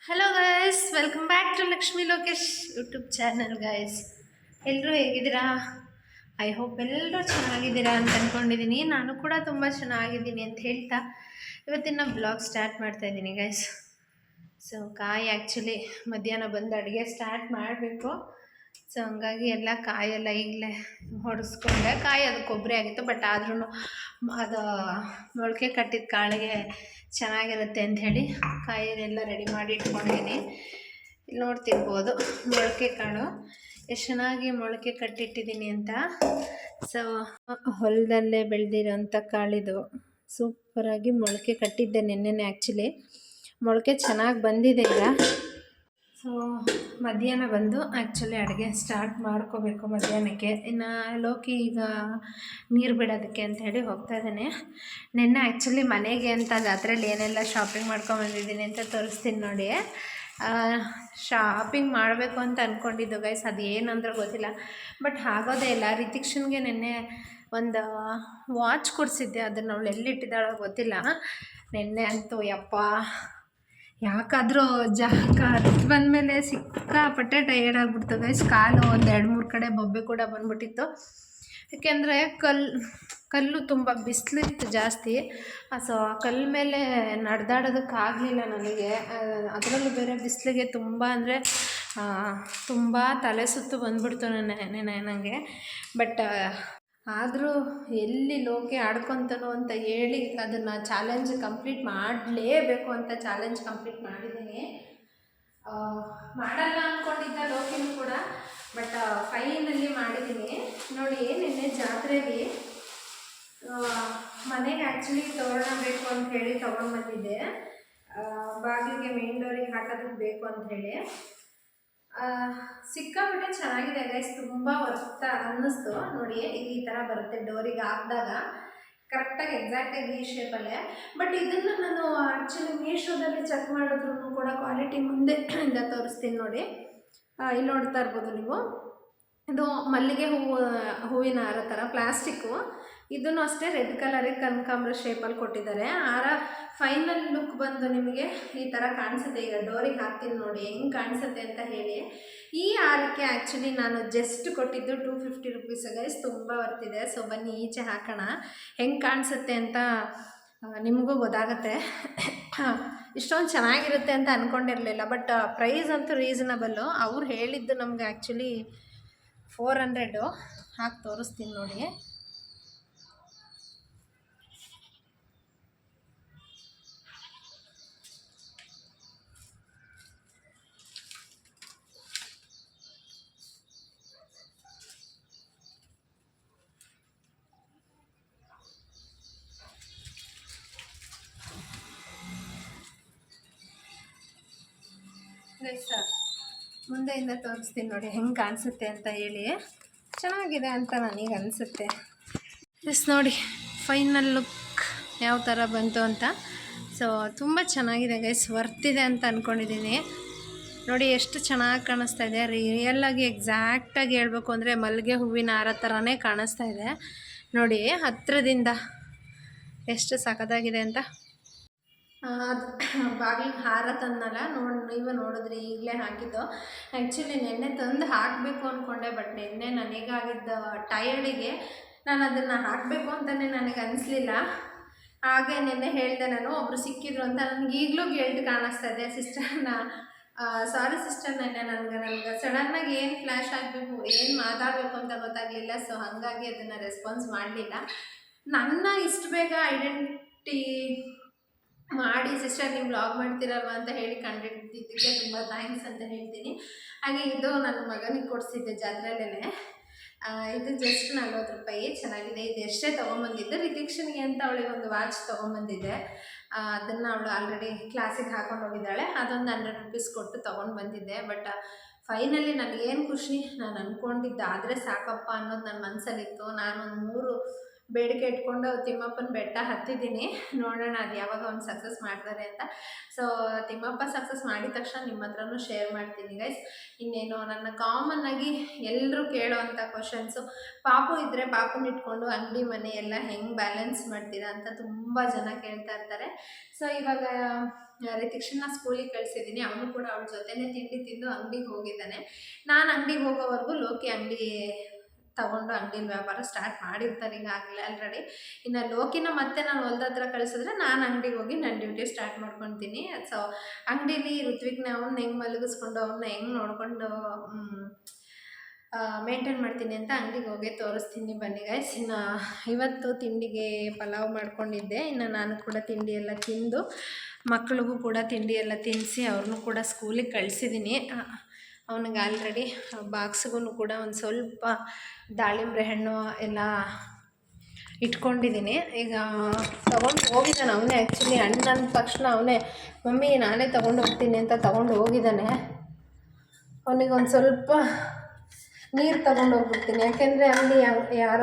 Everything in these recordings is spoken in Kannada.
Hello guys, welcome back to Lakshmi Lokesh YouTube channel. Guys, ಎಲ್ಲರೂ ಹೇಗಿದ್ದೀರಾ? ಐ ಹೋಪ್ ಎಲ್ಲರೂ ಚೆನ್ನಾಗಿದ್ದೀರಾ ಅಂತ ಅಂದ್ಕೊಂಡಿದ್ದೀನಿ. ನಾನು ಕೂಡ ತುಂಬ ಚೆನ್ನಾಗಿದ್ದೀನಿ ಅಂತ ಹೇಳ್ತಾ ಇವತ್ತಿನ ಬ್ಲಾಗ್ ಸ್ಟಾರ್ಟ್ ಮಾಡ್ತಾ ಇದ್ದೀನಿ ಗೈಸ್. ಸೊ ಕಾಯಿ ಆ್ಯಕ್ಚುಲಿ ಮಧ್ಯಾಹ್ನ ಬಂದು ಅಡುಗೆ ಸ್ಟಾರ್ಟ್ ಮಾಡಬೇಕು. ಸೊ ಹಂಗಾಗಿ ಎಲ್ಲ ಕಾಯೆಲ್ಲ ಈಗಲೇ ಹೊಡೆಸ್ಕೊಂಡೆ. ಕಾಯಿ ಅದು ಕೊಬ್ಬರಿ ಆಗಿತ್ತು, ಬಟ್ ಆದ್ರೂ ಅದು ಮೊಳಕೆ ಕಟ್ಟಿದ ಕಾಳಿಗೆ ಚೆನ್ನಾಗಿರುತ್ತೆ ಅಂಥೇಳಿ ಕಾಯಿನೆಲ್ಲ ರೆಡಿ ಮಾಡಿ ಇಟ್ಕೊಂಡಿದ್ದೀನಿ. ಇಲ್ಲಿ ನೋಡ್ತಿರ್ಬೋದು ಮೊಳಕೆ ಕಾಳು ಎಷ್ಟು ಚೆನ್ನಾಗಿ ಮೊಳಕೆ ಕಟ್ಟಿಟ್ಟಿದ್ದೀನಿ ಅಂತ. ಸೊ ಹೊಲದಲ್ಲೇ ಬೆಳೆದಿರೋಂಥ ಕಾಳಿದು ಸೂಪರಾಗಿ ಮೊಳಕೆ ಕಟ್ಟಿದ್ದೆ ನೆನ್ನೆನೆ. ಆ್ಯಕ್ಚುಲಿ ಮೊಳಕೆ ಚೆನ್ನಾಗಿ ಬಂದಿದೆ ಈಗ. ಸೊ ಮಧ್ಯಾಹ್ನ ಬಂದು ಆ್ಯಕ್ಚುಲಿ ಅಡುಗೆ ಸ್ಟಾರ್ಟ್ ಮಾಡ್ಕೋಬೇಕು ಮಧ್ಯಾಹ್ನಕ್ಕೆ. ಇನ್ನು ಲೋಕಿ ಈಗ ನೀರು ಬಿಡೋದಕ್ಕೆ ಅಂಥೇಳಿ ಹೋಗ್ತಾ ಇದ್ದಾನೆ. ನಿನ್ನೆ ಆ್ಯಕ್ಚುಲಿ ಮನೆಗೆ ಅಂತ ಜಾತ್ರೆಯಲ್ಲಿ ಏನೆಲ್ಲ ಶಾಪಿಂಗ್ ಮಾಡ್ಕೊಂಬಂದಿದ್ದೀನಿ ಅಂತ ತೋರಿಸ್ತೀನಿ ನೋಡಿ. ಶಾಪಿಂಗ್ ಮಾಡಬೇಕು ಅಂತ ಅಂದ್ಕೊಂಡಿದ್ದು ಗೈಸ್, ಅದು ಏನಂದ್ರೆ ಗೊತ್ತಿಲ್ಲ, ಬಟ್ ಆಗೋದೇ ಇಲ್ಲ. ರಿತಿಕ್ಷನ್ಗೆ ನಿನ್ನೆ ಒಂದು ವಾಚ್ ಕೊಡಿಸಿದ್ದೆ, ಅದನ್ನು ಅವಳು ಎಲ್ಲಿಟ್ಟಿದ್ದಾಳೋ ಗೊತ್ತಿಲ್ಲ. ನಿನ್ನೆ ಅಂತೂ ಯಪ್ಪ ಯಾಕಾದರೂ ಹತ್ತು ಬಂದಮೇಲೆ ಸಿಕ್ಕಾಪಟ್ಟೆ ಟಯರ್ಡ್ ಆಗಿಬಿಡ್ತು ಗೈಸ್. ಕಾಲು ಒಂದು 2-3 ಕಡೆ ಬೊಬ್ಬೆ ಕೂಡ ಬಂದ್ಬಿಟ್ಟಿತ್ತು. ಏಕೆಂದರೆ ಕಲ್ಲು ತುಂಬ ಬಿಸಿಲಿತ್ತು ಜಾಸ್ತಿ. ಸೊ ಆ ಕಲ್ಲು ಮೇಲೆ ನಡೆದಾಡೋದಕ್ಕಾಗಲಿಲ್ಲ ನನಗೆ. ಅದರಲ್ಲೂ ಬೇರೆ ಬಿಸಿಲಿಗೆ ತುಂಬ ಅಂದರೆ ತುಂಬ ತಲೆ ಸುತ್ತು ಬಂದ್ಬಿಡ್ತು ನನಗೆ. ಬಟ್ ಆದರೂ ಎಲ್ಲಿ ಲೋಕಿ ಆಡ್ಕೊತಾನೋ ಅಂತ ಹೇಳಿ ಅದನ್ನು ಚಾಲೆಂಜ್ ಕಂಪ್ಲೀಟ್ ಮಾಡಲೇಬೇಕು ಅಂತ ಚಾಲೆಂಜ್ ಕಂಪ್ಲೀಟ್ ಮಾಡಿದ್ದೀನಿ. ಮಾಡಲ್ಲ ಅಂದ್ಕೊಂಡಿದ್ದ ಲೋಕಿನೂ ಕೂಡ, ಬಟ್ ಫೈನಲ್ಲಿ ಮಾಡಿದ್ದೀನಿ ನೋಡಿ. ನಿನ್ನೆ ಜಾತ್ರೆಯಲ್ಲಿ ಮನೆಗೆ ಆ್ಯಕ್ಚುಲಿ ತೋರಣ ಬೇಕು ಅಂತ ಹೇಳಿ ತೊಗೊಂಡ್ಬಂದಿದ್ದೆ. ಬಾಗಿಲಿಗೆ ಮೇನ್ ಡೋರಿಗೆ ಹಾಕೋದಕ್ಕೆ ಬೇಕು ಅಂಥೇಳಿ. ಸಿಕ್ಕಾಪಟ್ಟೆ ಚೆನ್ನಾಗಿದೆ ಗೈಸ್, ತುಂಬ ವರ್ತ ಅನ್ನಿಸ್ತು ನೋಡಿ. ಈ ಥರ ಬರುತ್ತೆ ಡೋರಿಗೆ ಹಾಕಿದಾಗ, ಕರೆಕ್ಟಾಗಿ ಎಕ್ಸಾಕ್ಟಾಗಿ ಈ ಶೇಪಲ್ಲೇ. ಬಟ್ ಇದನ್ನು ನಾನು ಆ್ಯಕ್ಚುಲಿ ಮೀಶೋದಲ್ಲಿ ಚೆಕ್ ಮಾಡಿದ್ರು ಕೂಡ ಕ್ವಾಲಿಟಿ ಮುಂದೆ ಇಂದ ತೋರಿಸ್ತೀನಿ ನೋಡಿ. ಇಲ್ಲಿ ನೋಡ್ತಾ ಇರ್ಬೋದು ನೀವು, ಇದು ಮಲ್ಲಿಗೆ ಹೂವಿನ ಹಾರ ಥರ ಪ್ಲಾಸ್ಟಿಕ್ಕು. ಇದನ್ನು ಅಷ್ಟೇ ರೆಡ್ ಕಲರಿಗೆ ಕನಕಾಂಬರ ಶೇಪಲ್ಲಿ ಕೊಟ್ಟಿದ್ದಾರೆ. ಹಾರ ಫೈನಲ್ ಲುಕ್ ಬಂದು ನಿಮಗೆ ಈ ಥರ ಕಾಣಿಸುತ್ತೆ. ಈಗ ಡೋರಿಗೆ ಹಾಕ್ತೀನಿ ನೋಡಿ ಹೆಂಗೆ ಕಾಣಿಸುತ್ತೆ ಅಂತ ಹೇಳಿ. ಈ ಹಾರಕ್ಕೆ ಆ್ಯಕ್ಚುಲಿ ನಾನು ಜಸ್ಟ್ ಕೊಟ್ಟಿದ್ದು 250 ರುಪೀಸ್ ಗೈಸ್, ತುಂಬ ಬರ್ತಿದೆ. ಸೊ ಬನ್ನಿ ಈಚೆ ಹಾಕೋಣ, ಹೆಂಗೆ ಕಾಣಿಸುತ್ತೆ ಅಂತ ನಿಮಗೂ ಗೊತ್ತಾಗುತ್ತೆ. ಇಷ್ಟೊಂದು ಚೆನ್ನಾಗಿರುತ್ತೆ ಅಂತ ಅಂದ್ಕೊಂಡಿರಲಿಲ್ಲ, ಬಟ್ ಪ್ರೈಸ್ ಅಂತೂ ರೀಸನಬಲ್ಲು. ಅವ್ರು ಹೇಳಿದ್ದು ನಮ್ಗೆ ಆ್ಯಕ್ಚುಲಿ 400 ಹಾಕಿ ತೋರಿಸ್ತೀನಿ ನೋಡಿ. ಸರ್ ಮುಂದೆಯಿಂದ ತೋರಿಸ್ತೀನಿ ನೋಡಿ ಹೆಂಗೆ ಕಾಣಿಸುತ್ತೆ ಅಂತ ಹೇಳಿ. ಚೆನ್ನಾಗಿದೆ ಅಂತ ನನಗೆ ಅನಿಸುತ್ತೆ. ಎಸ್ ನೋಡಿ ಫೈನಲ್ ಲುಕ್ ಯಾವ ಥರ ಬಂತು ಅಂತ. ಸೊ ತುಂಬ ಚೆನ್ನಾಗಿದೆ ಗೈಸ್, ವರ್ತಿದೆ ಅಂತ ಅಂದ್ಕೊಂಡಿದ್ದೀನಿ ನೋಡಿ. ಎಷ್ಟು ಚೆನ್ನಾಗಿ ಕಾಣಿಸ್ತಾ ಇದೆ. ರಿಯಲ್ಲಾಗಿ ಎಕ್ಸಾಕ್ಟಾಗಿ ಹೇಳ್ಬೇಕು ಅಂದರೆ ಮಲ್ಲಿಗೆ ಹೂವಿನ ಹಾರ ಥರನೇ ಕಾಣಿಸ್ತಾ ಇದೆ ನೋಡಿ ಹತ್ತಿರದಿಂದ. ಎಷ್ಟು ಸಖತ್ತಾಗಿದೆ ಅಂತ. ಬಾಗಿಲಿಗೆ ಹಾರ ತಂದನಲ್ಲ ನೀವು ನೋಡಿದ್ರಿ, ಈಗಲೇ ಹಾಕಿದ್ದು. ಆ್ಯಕ್ಚುಲಿ ನಿನ್ನೆ ತಂದು ಹಾಕಬೇಕು ಅಂದ್ಕೊಂಡೆ, ಬಟ್ ನಿನ್ನೆ ನನಗಾಗಿದ್ದ ಟಯರ್ಡಿಗೆ ನಾನು ಅದನ್ನು ಹಾಕಬೇಕು ಅಂತಲೇ ನನಗೆ ಅನಿಸ್ಲಿಲ್ಲ. ಹಾಗೆ ನಿನ್ನೆ ಹೇಳಿದೆ ನಾನು, ಒಬ್ಬರು ಸಿಕ್ಕಿದ್ರು ಅಂತ. ನನಗೆ ಈಗಲೂ ಗಿಲ್ಟ್ ಕಾಣಿಸ್ತಾ ಇದೆ. ಸಿಸ್ಟರ್ನ ಸಾರಿ ಸಿಸ್ಟರ್, ನನಗೆ ಸಡನ್ನಾಗಿ ಏನು ಫ್ಲ್ಯಾಶ್ ಆಗಬೇಕು, ಏನು ಮಾತಾಡಬೇಕು ಅಂತ ಗೊತ್ತಾಗಲಿಲ್ಲ. ಸೊ ಹಾಗಾಗಿ ಅದನ್ನು ರೆಸ್ಪಾನ್ಸ್ ಮಾಡಲಿಲ್ಲ. ನನ್ನ ಇಷ್ಟು ಬೇಗ ಐಡೆಂಟಿ ಮಾಡಿ ಸಿಸ್ಟರ್ ನೀವು ಬ್ಲಾಗ್ ಮಾಡ್ತೀರಲ್ವ ಅಂತ ಹೇಳಿ ಕಂಡಿದ್ದಕ್ಕೆ ತುಂಬ ಥ್ಯಾಂಕ್ಸ್ ಅಂತ ಹೇಳ್ತೀನಿ. ಹಾಗೆ ಇದು ನನ್ನ ಮಗನಿಗೆ ಕೊಡಿಸಿದ್ದೆ ಜಾತ್ರೆಯಲ್ಲೇ. ಇದು ಜಸ್ಟ್ 40 ರೂಪಾಯಿ, ಚೆನ್ನಾಗಿದೆ. ಇದು ಎಷ್ಟೇ ತೊಗೊಂಬಂದಿದ್ದೆ ರಿತಿಕ್ಷನ್ಗೆ ಅಂತ ಅವಳಿಗೆ ಒಂದು ವಾಚ್ ತೊಗೊಂಬಂದಿದ್ದೆ. ಅದನ್ನು ಅವಳು ಆಲ್ರೆಡಿ ಕ್ಲಾಸಿಗೆ ಹಾಕೊಂಡು ಹೋಗಿದ್ದಾಳೆ. ಅದೊಂದು 100 ರುಪೀಸ್ ಕೊಟ್ಟು ತೊಗೊಂಡು ಬಂದಿದ್ದೆ. ಬಟ್ ಫೈನಲಿ ನನಗೇನು ಖುಷಿ, ನಾನು ಅಂದ್ಕೊಂಡಿದ್ದಾದರೆ ಸಾಕಪ್ಪ ಅನ್ನೋದು ನನ್ನ ಮನಸ್ಸಲ್ಲಿತ್ತು. ನಾನೊಂದು 3 ಬೇಡಿಕೆ ಇಟ್ಕೊಂಡು ತಿಮ್ಮಪ್ಪನ ಬೆಟ್ಟ ಹತ್ತಿದ್ದೀನಿ. ನೋಡೋಣ ಅದು ಯಾವಾಗ ಒಂದು ಸಕ್ಸಸ್ ಮಾಡ್ತಾರೆ ಅಂತ. ಸೊ ತಿಮ್ಮಪ್ಪ ಸಕ್ಸಸ್ ಮಾಡಿದ ತಕ್ಷಣ ನಿಮ್ಮ ಹತ್ರನೂ ಶೇರ್ ಮಾಡ್ತೀನಿ ಗೈಸ್. ಇನ್ನೇನು ನನ್ನ ಕಾಮನ್ನಾಗಿ ಎಲ್ಲರೂ ಕೇಳೋ ಅಂಥ ಕ್ವಶನ್ಸು, ಪಾಪು ಇದ್ದರೆ ಪಾಪುನ ಇಟ್ಕೊಂಡು ಅಂಗಡಿ ಮನೆ ಎಲ್ಲ ಹೆಂಗೆ ಬ್ಯಾಲೆನ್ಸ್ ಮಾಡ್ತೀರಾ ಅಂತ ತುಂಬ ಜನ ಕೇಳ್ತಾ ಇರ್ತಾರೆ. ಸೊ ಇವಾಗ ರಿತಿಕ್ಷನ್ನ ಸ್ಕೂಲಿಗೆ ಕಳಿಸಿದ್ದೀನಿ. ಅವನು ಕೂಡ ಅವಳ ಜೊತೆನೇ ತಿಂಡಿ ತಿಂದು ಅಂಗಡಿಗೆ ಹೋಗಿದ್ದಾನೆ. ನಾನು ಅಂಗಡಿಗೆ ಹೋಗೋವರೆಗೂ ಲೋಕಿ ಅಂಗಡಿ ತಗೊಂಡು ಅಂಗಡಿಲಿ ವ್ಯಾಪಾರ ಸ್ಟಾರ್ಟ್ ಮಾಡಿರ್ತಾರೆ ಈಗಾಗಲೇ ಆಲ್ರೆಡಿ. ಇನ್ನು ಲೋಕಿನ ಮತ್ತೆ ನಾನು ಹೊಲ್ದ ಹತ್ರ ಕಳಿಸಿದ್ರೆ ನಾನು ಅಂಗಡಿಗೆ ಹೋಗಿ ನನ್ನ ಡ್ಯೂಟಿ ಸ್ಟಾರ್ಟ್ ಮಾಡ್ಕೊತೀನಿ. ಸೊ ಅಂಗಡೀಲಿ ಋತ್ವಿಕ್ನ ಅವ್ನ ಹೆಂಗೆ ಮಲಗಿಸ್ಕೊಂಡು ಅವನ್ನ ಹೆಂಗೆ ನೋಡಿಕೊಂಡು ಮೇಂಟೈನ್ ಮಾಡ್ತೀನಿ ಅಂತ ಅಂಗಡಿಗೆ ಹೋಗಿ ತೋರಿಸ್ತೀನಿ ಬನ್ನಿ ಗೈಸ್. ಇನ್ನು ಇವತ್ತು ತಿಂಡಿಗೆ ಪಲಾವ್ ಮಾಡ್ಕೊಂಡಿದ್ದೆ. ಇನ್ನು ನಾನು ಕೂಡ ತಿಂಡಿ ಎಲ್ಲ ತಿಂದು ಮಕ್ಕಳಿಗೂ ಕೂಡ ತಿಂಡಿ ಎಲ್ಲ ತಿನ್ನಿಸಿ ಅವ್ರನ್ನೂ ಕೂಡ ಸ್ಕೂಲಿಗೆ ಕಳಿಸಿದ್ದೀನಿ. ಅವನಿಗೆ ಆಲ್ರೆಡಿ ಬಾಕ್ಸ್ಗೂ ಕೂಡ ಒಂದು ಸ್ವಲ್ಪ ದಾಳಿಂಬೆ ಹಣ್ಣು ಎಲ್ಲ ಇಟ್ಕೊಂಡಿದ್ದೀನಿ. ಈಗ ತೊಗೊಂಡು ಹೋಗಿದ್ದಾನೆ ಅವನೇ. ಆ್ಯಕ್ಚುಲಿ ಹಣ್ಣು ಅಂದ ತಕ್ಷಣ ಅವನೇ ಮಮ್ಮಿ ನಾನೇ ತೊಗೊಂಡು ಹೋಗ್ತೀನಿ ಅಂತ ತೊಗೊಂಡು ಹೋಗಿದ್ದಾನೆ. ಅವನಿಗೆ ಒಂದು ಸ್ವಲ್ಪ ನೀರು ತೊಗೊಂಡು ಹೋಗ್ಬಿಡ್ತೀನಿ. ಯಾಕೆಂದರೆ ಅಲ್ಲಿ ಯಾರ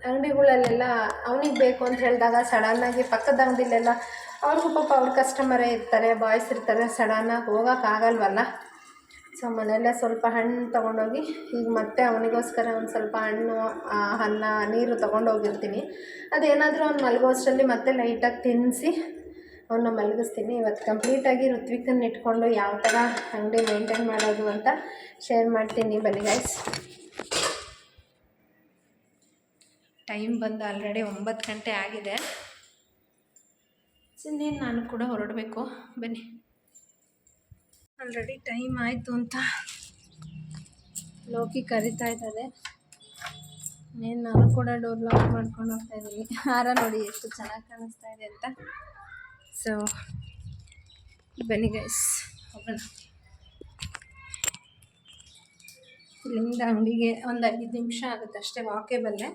ಅಂಗಡಿಗಳಲ್ಲೆಲ್ಲ ಅವನಿಗೆ ಬೇಕು ಅಂತ ಹೇಳಿದಾಗ ಸಡನ್ನಾಗಿ ಪಕ್ಕದ ಅಂಗಡಿಲೆಲ್ಲ ಅವ್ರಿಗೂ ಪಾಪ ಅವ್ರ ಕಸ್ಟಮರೇ ಇರ್ತಾರೆ, ಬಾಯ್ಸ್ ಇರ್ತಾರೆ, ಸಡನ್ನಾಗಿ ಹೋಗೋಕ್ಕಾಗಲ್ವಲ್ಲ. ಸೊ ಮನೆಯಲ್ಲೇ ಸ್ವಲ್ಪ ಹಣ್ಣು ತೊಗೊಂಡೋಗಿ ಈಗ ಮತ್ತೆ ಅವನಿಗೋಸ್ಕರ ಒಂದು ಸ್ವಲ್ಪ ಹಣ್ಣು ಅನ್ನ ನೀರು ತೊಗೊಂಡೋಗಿರ್ತೀನಿ. ಅದೇನಾದರೂ ಅವ್ನು ಮಲಗೋಷ್ಟರಲ್ಲಿ ಮತ್ತೆ ಲೈಟಾಗಿ ತಿನ್ನಿಸಿ ಅವನ್ನ ಮಲಗಿಸ್ತೀನಿ. ಇವತ್ತು ಕಂಪ್ಲೀಟಾಗಿ ಋತ್ವಿಕನ್ನ ಇಟ್ಕೊಂಡು ಯಾವ ಥರ ಅಂಗಡಿ ಮೇಂಟೈನ್ ಮಾಡೋದು ಅಂತ ಶೇರ್ ಮಾಡ್ತೀನಿ ಬನ್ನಿ ಗೈಸ್. ಟೈಮ್ ಬಂದು ಆಲ್ರೆಡಿ 9 ಗಂಟೆ ಆಗಿದೆ. ಇನ್ನೇನು ನಾನು ಕೂಡ ಹೊರಡಬೇಕು ಬನ್ನಿ. ಆಲ್ರೆಡಿ ಟೈಮ್ ಆಯಿತು ಅಂತ ಲೋಕಿ ಕರಿತಾ ಇದ್ದಾರೆ. ಇನ್ನೇನು ನಾನು ಕೂಡ ಡೋರ್ ಲಾಕ್ ಮಾಡ್ಕೊಂಡು ಹೋಗ್ತಾ ಇದ್ದೀನಿ. ಹಾರ ನೋಡಿ ಎಷ್ಟು ಚೆನ್ನಾಗಿ ಕಾಣಿಸ್ತಾ ಇದೆ ಅಂತ. ಸೊ ಬನ್ನಿ ಗೈಸ್ ಹೋಗೋಣ. ಇಲ್ಲಿಂದ ಅಂಗಡಿಗೆ ಒಂದು 5 ನಿಮಿಷ ಆಗುತ್ತೆ ಅಷ್ಟೇ ವಾಕೇಬಲ್ಲೇ.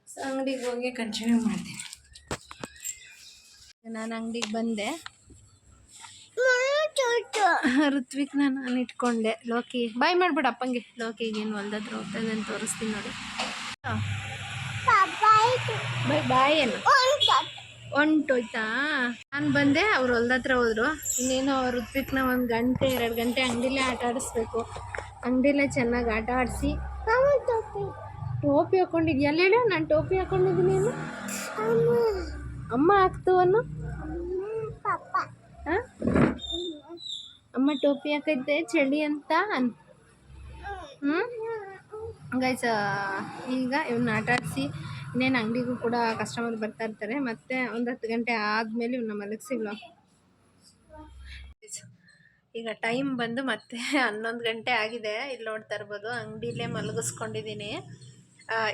ಸೊ ಅಂಗಡಿಗೆ ಹೋಗಿ ಕಂಟಿನ್ಯೂ ಮಾಡ್ತೀನಿ. ನಾನು ಅಂಗಡಿಗೆ ಬಂದೆ. ಋತ್ವಿಕ್ನ ನಾನು ಇಟ್ಕೊಂಡೆ. ಲೋಕಿ ಬಾಯ್ ಮಾಡ್ಬಿಡ ಅಪ್ಪಂಗೆ. ಲೋಕಿಗೆ ಏನು ಹೊಲ್ದತ್ರ ಹೋಗ್ತದೆ ಅಂತ ತೋರಿಸ್ತೀನಿ ನೋಡಿ. ಬಾಯ್ ಬಾಯ್ ಏನು ಹೊಂಟೋಯ್ತಾ. ನಾನು ಬಂದೆ, ಅವ್ರು ಹೊಲ್ದತ್ರ ಹೋದ್ರು. ಇನ್ನೇನು ಋತ್ವಿಕ್ನ 1 ಗಂಟೆ 2 ಗಂಟೆ ಅಂಗಡಿಲೇ ಆಟ ಆಡಿಸ್ಬೇಕು. ಅಂಗಡಿಲೇ ಚೆನ್ನಾಗಿ ಆಟ ಆಡಿಸಿ. ಟೋಪಿ ಹಾಕ್ಕೊಂಡಿದ್ಯಾ? ಎಲ್ಲ ಹೇಳು. ನಾನು ಟೋಪಿ ಹಾಕ್ಕೊಂಡಿದ್ದೀನಿ. ಏನು ಅಮ್ಮ ಹಾಕ್ತು ಅನ್ನು? ಹಾಂ ಅಮ್ಮ ಟೋಪಿ ಹಾಕೈತೆ ಚಳಿ ಅಂತ. ಗೈಸ್ ಈಗ ಇವನ್ನ ಆಟ ಆಡಿಸಿ ಇನ್ನೇನು ಅಂಗಡಿಗೂ ಕೂಡ ಕಸ್ಟಮರ್ ಬರ್ತಾ ಇರ್ತಾರೆ. ಮತ್ತು ಒಂದು 10 ಗಂಟೆ ಆದಮೇಲೆ ಇವನ್ನ ಮಲಗಿಸಿಲ್ಲ. ಈಗ ಟೈಮ್ ಬಂದು ಮತ್ತೆ 11 ಗಂಟೆ ಆಗಿದೆ. ಇಲ್ಲಿ ನೋಡ್ತಾ ಇರ್ಬೋದು ಅಂಗಡಿಲೇ ಮಲಗಿಸ್ಕೊಂಡಿದ್ದೀನಿ.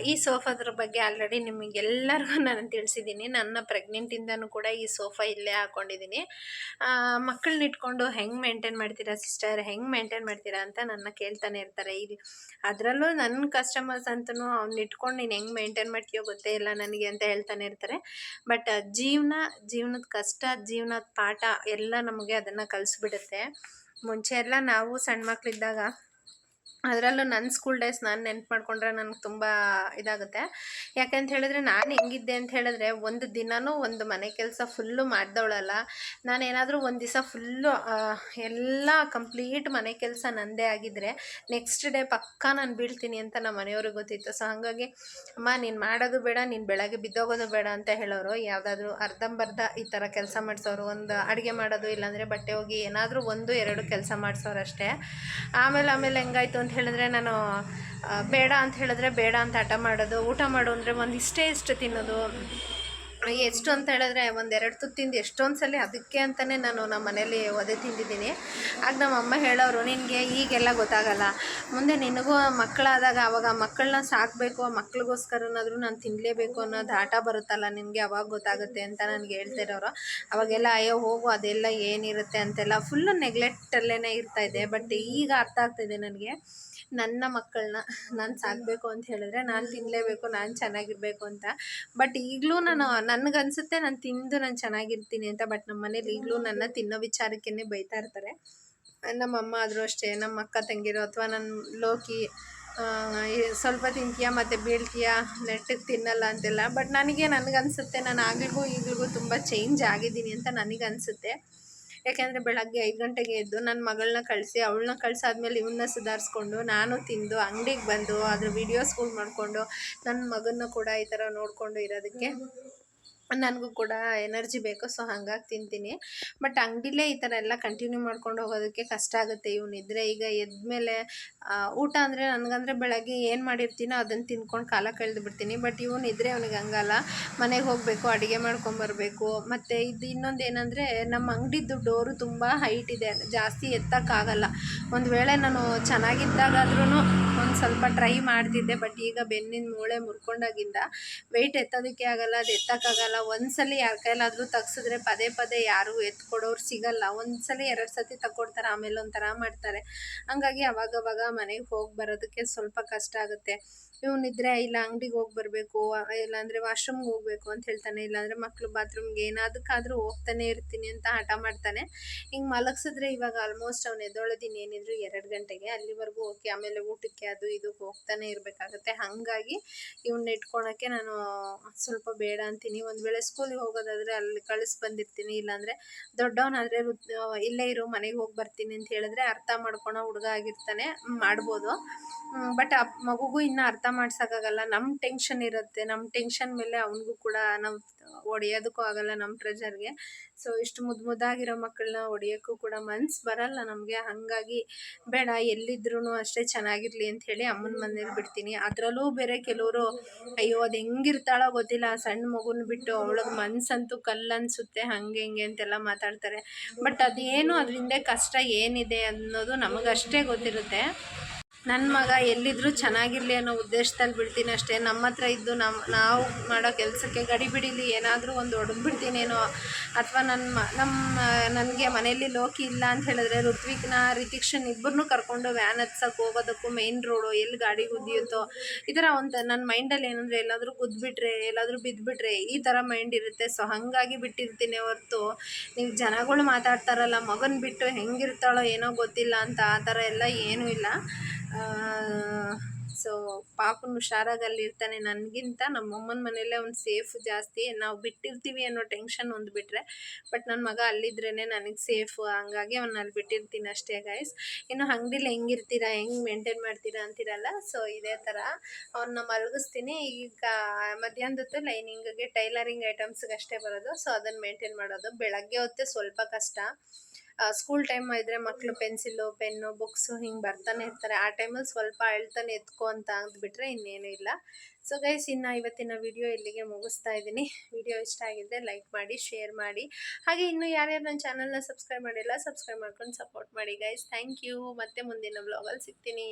ಈ ಸೋಫಾದ್ರ ಬಗ್ಗೆ ಆಲ್ರೆಡಿ ನಿಮಗೆಲ್ಲರಿಗೂ ನಾನು ತಿಳಿಸಿದ್ದೀನಿ. ನನ್ನ ಪ್ರೆಗ್ನೆಂಟಿಂದನೂ ಕೂಡ ಈ ಸೋಫಾ ಇಲ್ಲೇ ಹಾಕ್ಕೊಂಡಿದ್ದೀನಿ. ಮಕ್ಕಳನ್ನ ಇಟ್ಕೊಂಡು ಹೆಂಗೆ ಮೇಂಟೈನ್ ಮಾಡ್ತೀರಾ ಸಿಸ್ಟರ್, ಹೆಂಗೆ ಮೇಂಟೈನ್ ಮಾಡ್ತೀರಾ ಅಂತ ನನ್ನ ಕೇಳ್ತಾನೆ ಇರ್ತಾರೆ. ಇಲ್ಲಿ ಅದರಲ್ಲೂ ನನ್ನ ಕಸ್ಟಮರ್ಸ್ ಅಂತೂ ಅವ್ನ ಇಟ್ಕೊಂಡು ನೀನು ಹೆಂಗೆ ಮೇಂಟೈನ್ ಮಾಡ್ತೀಯೋ ಗೊತ್ತೇ ಇಲ್ಲ ನನಗೆ ಅಂತ ಹೇಳ್ತಾನೆ ಇರ್ತಾರೆ. ಬಟ್ ಜೀವನದ ಕಷ್ಟ, ಜೀವನದ ಪಾಠ ಎಲ್ಲ ನಮಗೆ ಅದನ್ನು ಕಲಿಸ್ಬಿಡುತ್ತೆ. ಮುಂಚೆ ಎಲ್ಲ ನಾವು ಸಣ್ಣ ಮಕ್ಕಳಿದ್ದಾಗ, ಅದರಲ್ಲೂ ನನ್ನ ಸ್ಕೂಲ್ ಡೇಸ್ ನಾನು ನೆನ್ಪು ಮಾಡ್ಕೊಂಡ್ರೆ ನನಗೆ ತುಂಬ ಇದಾಗುತ್ತೆ. ಯಾಕಂತ ಹೇಳಿದ್ರೆ ನಾನು ಹೆಂಗಿದ್ದೆ ಅಂತ ಹೇಳಿದ್ರೆ, ಒಂದು ದಿನವೂ ಒಂದು ಮನೆ ಕೆಲಸ ಫುಲ್ಲು ಮಾಡಿದವಳಲ್ಲ. ನಾನೇನಾದರೂ ಒಂದು ದಿವಸ ಫುಲ್ಲು ಎಲ್ಲ ಕಂಪ್ಲೀಟ್ ಮನೆ ಕೆಲಸ ನನ್ನದೇ ಆಗಿದ್ದರೆ ನೆಕ್ಸ್ಟ್ ಡೇ ಪಕ್ಕಾ ನಾನು ಬೀಳ್ತೀನಿ ಅಂತ ನಮ್ಮ ಮನೆಯವ್ರಿಗೆ ಗೊತ್ತಿತ್ತು. ಸೊ ಹಾಗಾಗಿ ಅಮ್ಮ ನೀನು ಮಾಡೋದು ಬೇಡ, ನೀನು ಬೆಳಗ್ಗೆ ಬಿದ್ದೋಗೋದು ಬೇಡ ಅಂತ ಹೇಳೋರು. ಯಾವುದಾದ್ರೂ ಅರ್ಧಂಬರ್ಧ ಈ ಥರ ಕೆಲಸ ಮಾಡಿಸೋರು. ಒಂದು ಅಡುಗೆ ಮಾಡೋದು, ಇಲ್ಲಾಂದರೆ ಬಟ್ಟೆ ಹೋಗಿ ಏನಾದರೂ 1-2 ಕೆಲಸ ಮಾಡಿಸೋರು ಅಷ್ಟೇ. ಆಮೇಲೆ ಹೆಂಗಾಯ್ತು ಅಂತ ಹೇಳಿದ್ರೆ, ನಾನು ಬೇಡ ಅಂತ ಹೇಳಿದ್ರೆ ಬೇಡ ಅಂತ ಹಠ ಮಾಡೋದು. ಊಟ ಮಾಡು ಅಂದರೆ ಒಂದು ಇಷ್ಟು ತಿನ್ನೋದು. ಎಷ್ಟು ಅಂತ ಹೇಳಿದ್ರೆ 1-2 ತುತ್ತು ತಿಂದು ಎಷ್ಟೊಂದು ಸಲ ಅದಕ್ಕೆ ಅಂತಲೇ ನಾನು ನಮ್ಮ ಮನೇಲಿ ಒದೆ ತಿಂದಿದ್ದೀನಿ. ಆಗ ನಮ್ಮ ಅಮ್ಮ ಹೇಳೋರು, ನಿನಗೆ ಈಗೆಲ್ಲ ಗೊತ್ತಾಗಲ್ಲ, ಮುಂದೆ ನಿನಗೂ ಮಕ್ಕಳಾದಾಗ ಆವಾಗ ಮಕ್ಕಳನ್ನ ಸಾಕಬೇಕು, ಆ ಮಕ್ಳಿಗೋಸ್ಕರನಾದರೂ ನಾನು ತಿನ್ನಲೇಬೇಕು ಅನ್ನೋದು ಆಟ ಬರುತ್ತಲ್ಲ ನಿನಗೆ, ಅವಾಗ ಗೊತ್ತಾಗುತ್ತೆ ಅಂತ ನನಗೆ ಹೇಳ್ತಿರೋರು. ಅವಾಗೆಲ್ಲ ಅಯ್ಯೋ ಹೋಗು ಅದೆಲ್ಲ ಏನಿರುತ್ತೆ ಅಂತೆಲ್ಲ ಫುಲ್ಲು ನೆಗ್ಲೆಕ್ಟಲ್ಲೇ ಇರ್ತಾಯಿದ್ದೆ. ಬಟ್ ಈಗ ಅರ್ಥ ಆಗ್ತಾಯಿದೆ ನನಗೆ, ನನ್ನ ಮಕ್ಕಳನ್ನ ನಾನು ಸಾಕಬೇಕು ಅಂತ ಹೇಳಿದ್ರೆ ನಾನು ತಿನ್ನಲೇಬೇಕು, ನಾನು ಚೆನ್ನಾಗಿರಬೇಕು ಅಂತ. ಬಟ್ ಈಗಲೂ ನನಗನ್ಸುತ್ತೆ ನಾನು ತಿಂದು ನಾನು ಚೆನ್ನಾಗಿರ್ತೀನಿ ಅಂತ. ಬಟ್ ನಮ್ಮ ಮನೇಲಿ ಈಗಲೂ ನನ್ನ ತಿನ್ನೋ ವಿಚಾರಕ್ಕೇ ಬೈತಾ ಇರ್ತಾರೆ. ನಮ್ಮಮ್ಮ ಆದರೂ ಅಷ್ಟೇ, ನಮ್ಮ ಅಕ್ಕ ತಂಗಿರು ಅಥವಾ ನನ್ನ ಲೋಕಿ ಸ್ವಲ್ಪ ತಿಂತೀಯ ಮತ್ತು ಬೀಳ್ತೀಯ, ನೆಟ್ಟಗೆ ತಿನ್ನಲ್ಲ ಅಂತೆಲ್ಲ. ಬಟ್ ನನಗನ್ಸುತ್ತೆ ನಾನು ಆಗ್ಲಿಗೂ ಈಗಲಿಗೂ ತುಂಬ ಚೇಂಜ್ ಆಗಿದ್ದೀನಿ ಅಂತ ನನಗನ್ಸುತ್ತೆ. ಯಾಕೆಂದರೆ ಬೆಳಗ್ಗೆ 5 ಗಂಟೆಗೆ ಎದ್ದು ನನ್ನ ಮಗಳನ್ನ ಕಳಿಸಿ, ಅವಳನ್ನ ಕಳಿಸಾದ್ಮೇಲೆ ಇವನ್ನ ಸುಧಾರಿಸ್ಕೊಂಡು ನಾನು ತಿಂದು ಅಂಗಡಿಗೆ ಬಂದು ಅದ್ರ ವೀಡಿಯೋಸ್ಗಳು ಮಾಡಿಕೊಂಡು ನನ್ನ ಮಗನ್ನ ಕೂಡ ಈ ಥರ ನೋಡಿಕೊಂಡು ಇರೋದಕ್ಕೆ ನನಗೂ ಕೂಡ ಎನರ್ಜಿ ಬೇಕು. ಸೊ ಹಂಗಾಗಿ ತಿಂತೀನಿ. ಬಟ್ ಅಂಗಡಿಲೇ ಈ ಥರ ಎಲ್ಲ ಕಂಟಿನ್ಯೂ ಮಾಡ್ಕೊಂಡು ಹೋಗೋದಕ್ಕೆ ಕಷ್ಟ ಆಗುತ್ತೆ. ಇವನಿದ್ರೆ ಈಗ ಎದ್ಮೇಲೆ ಊಟ ಅಂದರೆ ನನಗಂದರೆ ಬೆಳಗ್ಗೆ ಏನು ಮಾಡಿರ್ತೀನೋ ಅದನ್ನು ತಿನ್ಕೊಂಡು ಕಾಲ ಕಳೆದು ಬಿಡ್ತೀನಿ. ಬಟ್ ಇವನಿದ್ರೆ ಅವನಿಗೆ ಹಂಗಲ್ಲ. ಮನೆಗೆ ಹೋಗಬೇಕು, ಅಡುಗೆ ಮಾಡ್ಕೊಂಬರ್ಬೇಕು. ಮತ್ತು ಇದು ಇನ್ನೊಂದು ಏನಂದರೆ ನಮ್ಮ ಅಂಗಡಿದ್ದು ಡೋರು ತುಂಬ ಹೈಟ್ ಇದೆ, ಜಾಸ್ತಿ ಎತ್ತಕ್ಕಾಗಲ್ಲ. ಒಂದು ವೇಳೆ ನಾನು ಚೆನ್ನಾಗಿದ್ದಾಗಾದ್ರೂ ಒಂದು ಸ್ವಲ್ಪ ಟ್ರೈ ಮಾಡ್ತಿದ್ದೆ. ಬಟ್ ಈಗ ಬೆನ್ನಿನ ಮೂಳೆ ಮುರ್ಕೊಂಡಾಗಿಂದ ವೆಯ್ಟ್ ಎತ್ತೋದಕ್ಕೆ ಆಗಲ್ಲ, ಅದು ಎತ್ತಕ್ಕಾಗಲ್ಲ. ಒಂದ್ಸಲ ಯಾರ ಕೈಲಾದರೂ ತಗ್ಸಿದ್ರೆ ಪದೇ ಪದೇ ಯಾರೂ ಎತ್ಕೊಡೋರು ಸಿಗಲ್ಲ. ಒಂದ್ಸಲ 2 ಸತಿ ತಗೊಡ್ತಾರೆ, ಆಮೇಲೆ ಒಂಥರ ಮಾಡ್ತಾರೆ. ಹಂಗಾಗಿ ಅವಾಗವಾಗ ಮನೆಗೆ ಹೋಗಿ ಬರೋದಕ್ಕೆ ಸ್ವಲ್ಪ ಕಷ್ಟ ಆಗುತ್ತೆ. ಇವನಿದ್ರೆ ಇಲ್ಲ ಅಂಗಡಿಗೆ ಹೋಗಿ ಬರಬೇಕು, ಇಲ್ಲಾಂದರೆ ವಾಶ್ರೂಮ್ಗೆ ಹೋಗಬೇಕು ಅಂತ ಹೇಳ್ತಾನೆ, ಇಲ್ಲಾಂದರೆ ಮಕ್ಕಳು ಬಾತ್ರೂಮ್ಗೆ ಏನಾದಕ್ಕಾದರೂ ಹೋಗ್ತಾನೆ ಇರ್ತೀನಿ ಅಂತ ಹಠ ಮಾಡ್ತಾನೆ. ಹಿಂಗೆ ಮಲಗಿಸಿದ್ರೆ ಇವಾಗ ಆಲ್ಮೋಸ್ಟ್ ಅವ್ನು ಎದ್ದೊಳೋದಿನ ಏನಿದ್ರು 2 ಗಂಟೆಗೆ, ಅಲ್ಲಿವರೆಗೂ ಓಕೆ. ಆಮೇಲೆ ಊಟಕ್ಕೆ ಅದು ಇದು ಹೋಗ್ತಾನೆ ಇರಬೇಕಾಗತ್ತೆ. ಹಾಗಾಗಿ ಇವನ್ನ ಇಟ್ಕೊಳಕ್ಕೆ ನಾನು ಸ್ವಲ್ಪ ಬೇಡ ಅಂತೀನಿ. ಒಂದು ವೇಳೆ ಸ್ಕೂಲಿಗೆ ಹೋಗೋದಾದರೆ ಅಲ್ಲಿ ಕಳಿಸಿ ಬಂದಿರ್ತೀನಿ, ಇಲ್ಲಾಂದರೆ ದೊಡ್ಡವನಾದರೆ ಇಲ್ಲೇ ಇರು, ಮನೆಗೆ ಹೋಗಿ ಬರ್ತೀನಿ ಅಂತ ಹೇಳಿದ್ರೆ ಅರ್ಥ ಮಾಡ್ಕೊಳೋ ಹುಡುಗ ಆಗಿರ್ತಾನೆ, ಮಾಡ್ಬೋದು. ಬಟ್ ಆ ಮಗುಗೂ ಇನ್ನೂ ಅರ್ಥ ಮಾಡ್ಸೋಕ್ಕಾಗಲ್ಲ. ನಮ್ಮ ಟೆನ್ಷನ್ ಇರುತ್ತೆ, ನಮ್ಮ ಟೆನ್ಷನ್ ಮೇಲೆ ಅವನಿಗೂ ಕೂಡ ನಾವು ಹೊಡೆಯೋದಕ್ಕೂ ಆಗಲ್ಲ ನಮ್ಮ ಪ್ರೆಷರ್ಗೆ. ಸೊ ಇಷ್ಟು ಮುದ್ದಾಗಿರೋ ಮಕ್ಕಳನ್ನ ಹೊಡೆಯೋಕ್ಕೂ ಕೂಡ ಮನ್ಸು ಬರಲ್ಲ ನಮಗೆ. ಹಾಗಾಗಿ ಬೇಡ, ಎಲ್ಲಿದ್ರೂ ಅಷ್ಟೇ ಚೆನ್ನಾಗಿರಲಿ ಅಂತ ಹೇಳಿ ಅಮ್ಮನ ಮನೇಲಿ ಬಿಡ್ತೀನಿ. ಅದರಲ್ಲೂ ಬೇರೆ ಕೆಲವರು ಅಯ್ಯೋ ಅದು ಹೆಂಗಿರ್ತಾಳೋ ಗೊತ್ತಿಲ್ಲ, ಆ ಸಣ್ಣ ಮಗುನ ಬಿಟ್ಟು ಅವಳಿಗೆ ಮನ್ಸಂತೂ ಕಲ್ಲನ್ಸುತ್ತೆ, ಹಂಗೆ ಹಿಂಗೆ ಅಂತೆಲ್ಲ ಮಾತಾಡ್ತಾರೆ. ಬಟ್ ಅದೇನು ಅದ್ರ ಹಿಂದೆ ಕಷ್ಟ ಏನಿದೆ ಅನ್ನೋದು ನಮಗಷ್ಟೇ ಗೊತ್ತಿರುತ್ತೆ. ನನ್ನ ಮಗ ಎಲ್ಲಿದ್ದರೂ ಚೆನ್ನಾಗಿರಲಿ ಅನ್ನೋ ಉದ್ದೇಶದಲ್ಲಿ ಬಿಡ್ತೀನಿ ಅಷ್ಟೇ. ನಮ್ಮ ಹತ್ರ ಇದ್ದು ನಾವು ಮಾಡೋ ಕೆಲಸಕ್ಕೆ ಗಡಿಬಿಡಿಲಿ ಏನಾದರೂ ಒಂದು ಹೊಡೆದು ಬಿಡ್ತೀನೇನೋ, ಅಥವಾ ನನಗೆ ಮನೆಯಲ್ಲಿ ಲೋಕಿ ಇಲ್ಲ ಅಂತ ಹೇಳಿದ್ರೆ ರಿತಿಕ್ಷನ್ ಇಬ್ಬರನ್ನೂ ಕರ್ಕೊಂಡು ವ್ಯಾನ್ ಹತ್ಸಕ್ಕೆ ಹೋಗೋದಕ್ಕೂ ಮೇನ್ ರೋಡು ಎಲ್ಲಿ ಗಾಡಿ ಗುದ್ದಿಯುತ್ತೋ ಈ ಥರ ಒಂದು ನನ್ನ ಮೈಂಡಲ್ಲಿ ಏನಂದರೆ ಎಲ್ಲಾದರೂ ಗುದ್ದುಬಿಟ್ರೆ, ಎಲ್ಲಾದರೂ ಬಿದ್ದುಬಿಟ್ರೆ ಈ ಥರ ಮೈಂಡ್ ಇರುತ್ತೆ. ಸೊ ಹಾಗಾಗಿ ಬಿಟ್ಟಿರ್ತೀನಿ ಹೊರತು ನೀವು ಜನಗಳು ಮಾತಾಡ್ತಾರಲ್ಲ ಮಗನ ಬಿಟ್ಟು ಹೆಂಗಿರ್ತಾಳೋ ಏನೋ ಗೊತ್ತಿಲ್ಲ ಅಂತ, ಆ ಥರ ಎಲ್ಲ ಏನೂ ಇಲ್ಲ. ಸೊ ಪಾಪನ ಹುಷಾರಾಗಿ ಅಲ್ಲಿರ್ತಾನೆ. ನನಗಿಂತ ನಮ್ಮಮ್ಮನ ಮನೆಯಲ್ಲೇ ಅವ್ನು ಸೇಫ್ ಜಾಸ್ತಿ. ನಾವು ಬಿಟ್ಟಿರ್ತೀವಿ ಅನ್ನೋ ಟೆನ್ಷನ್ ಒಂದು ಬಿಟ್ಟರೆ, ಬಟ್ ನನ್ನ ಮಗ ಅಲ್ಲಿದ್ರೇ ನನಗೆ ಸೇಫು. ಹಂಗಾಗಿ ಅವ್ನು ಅಲ್ಲಿ ಬಿಟ್ಟಿರ್ತೀನಿ ಅಷ್ಟೇ ಗೈಸ್. ಇನ್ನು ಅಂಗಡಿಲಿ ಹೆಂಗಿರ್ತೀರಾ, ಹೆಂಗೆ ಮೇಂಟೈನ್ ಮಾಡ್ತೀರಾ ಅಂತೀರಲ್ಲ, ಸೊ ಇದೇ ಥರ ಅವನ್ನ ಮಲಗಿಸ್ತೀನಿ. ಈಗ ಮಧ್ಯಾಹ್ನದ ಹೊತ್ತು ಲೈನಿಂಗ್ಗೆ ಟೈಲರಿಂಗ್ ಐಟಮ್ಸ್ಗೆ ಅಷ್ಟೇ ಬರೋದು. ಸೊ ಅದನ್ನು ಮೇಂಟೈನ್ ಮಾಡೋದು. ಬೆಳಗ್ಗೆ ಹೊತ್ತೇ ಸ್ವಲ್ಪ ಕಷ್ಟ. ಸ್ಕೂಲ್ ಟೈಮ್ ಇದ್ದರೆ ಮಕ್ಕಳು ಪೆನ್ಸಿಲ್ಲು, ಪೆನ್ನು, ಬುಕ್ಸು ಹಿಂಗೆ ಬರ್ತಾನೆ ಇರ್ತಾರೆ. ಆ ಟೈಮಲ್ಲಿ ಸ್ವಲ್ಪ ಅಳ್ತಾನೆ ಎತ್ಕೊ ಅಂತ ಅಂದ್ಬಿಟ್ರೆ ಇನ್ನೇನು ಇಲ್ಲ. ಸೊ ಗೈಸ್, ಇನ್ನು ಇವತ್ತಿನ ವಿಡಿಯೋ ಇಲ್ಲಿಗೆ ಮುಗಿಸ್ತಾ ಇದ್ದೀನಿ. ವಿಡಿಯೋ ಇಷ್ಟ ಆಗಿದ್ದರೆ ಲೈಕ್ ಮಾಡಿ, ಶೇರ್ ಮಾಡಿ. ಹಾಗೆ ಇನ್ನೂ ಯಾರ್ಯಾರು ನನ್ನ ಚಾನಲ್ನ ಸಬ್ಸ್ಕ್ರೈಬ್ ಮಾಡಿಲ್ಲ, ಸಬ್ಸ್ಕ್ರೈಬ್ ಮಾಡ್ಕೊಂಡು ಸಪೋರ್ಟ್ ಮಾಡಿ ಗೈಸ್. Thank you. ಮತ್ತೆ ಮುಂದಿನ ವ್ಲಾಗಲ್ಲಿ ಸಿಗ್ತೀನಿ.